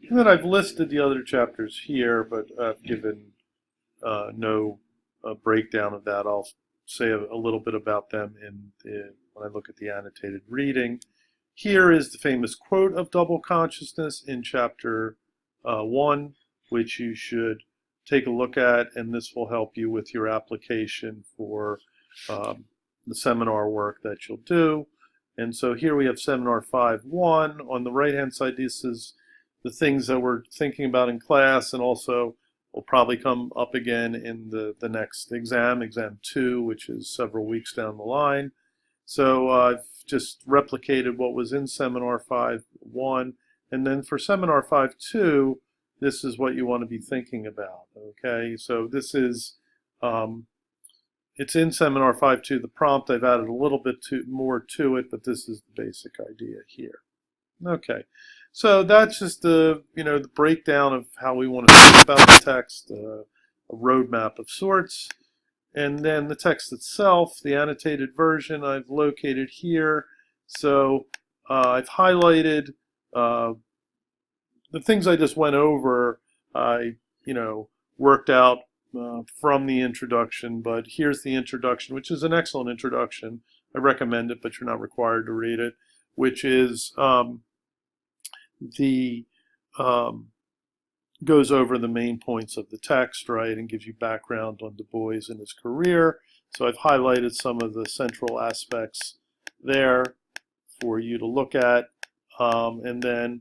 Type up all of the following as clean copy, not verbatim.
And then I've listed the other chapters here, but I've given no breakdown of that. I'll say a little bit about them when I look at the annotated reading. Here is the famous quote of double consciousness in chapter 1, which you should take a look at, and this will help you with your application for the seminar work that you'll do. And so here we have seminar 5.1. On the right-hand side, this is the things that we're thinking about in class, and also will probably come up again in the next exam, exam 2, which is several weeks down the line. So I've just replicated what was in seminar 5.1, and then for seminar 5.2, this is what you want to be thinking about. Okay, so this is it's in seminar 5.2, the prompt. I've added a little bit more to it, but this is the basic idea here. Okay, so that's just the the breakdown of how we want to think about the text, a roadmap of sorts. And then the text itself, the annotated version, I've located here. So I've highlighted the things I just went over. I worked out from the introduction, but here's the introduction, which is an excellent introduction. I recommend it, but you're not required to read it, which is goes over the main points of the text, right, and gives you background on Du Bois and his career. So I've highlighted some of the central aspects there for you to look at. And then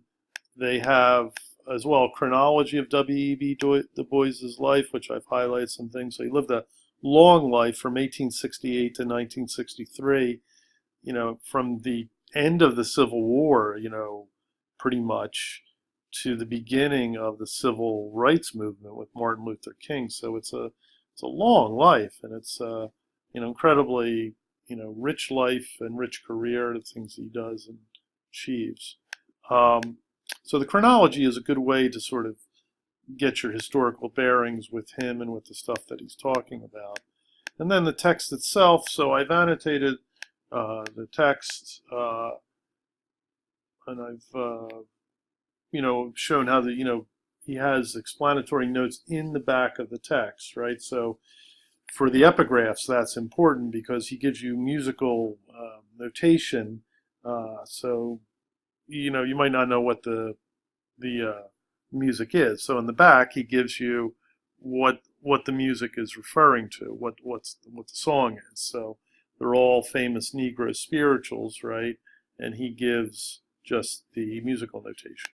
they have as well chronology of W.E.B. Du Bois's life, which I've highlighted some things. So he lived a long life from 1868 to 1963, from the end of the Civil War, pretty much, to the beginning of the civil rights movement with Martin Luther King. So it's a long life, and it's incredibly rich life and rich career, the things he does and achieves. So the chronology is a good way to sort of get your historical bearings with him and with the stuff that he's talking about. And then the text itself. So I've annotated the text, and I've shown how he has explanatory notes in the back of the text, right? So for the epigraphs, that's important because he gives you musical notation. So you might not know what the music is. So in the back, he gives you what the music is referring to, what the song is. So they're all famous Negro spirituals, right? And he gives just the musical notation.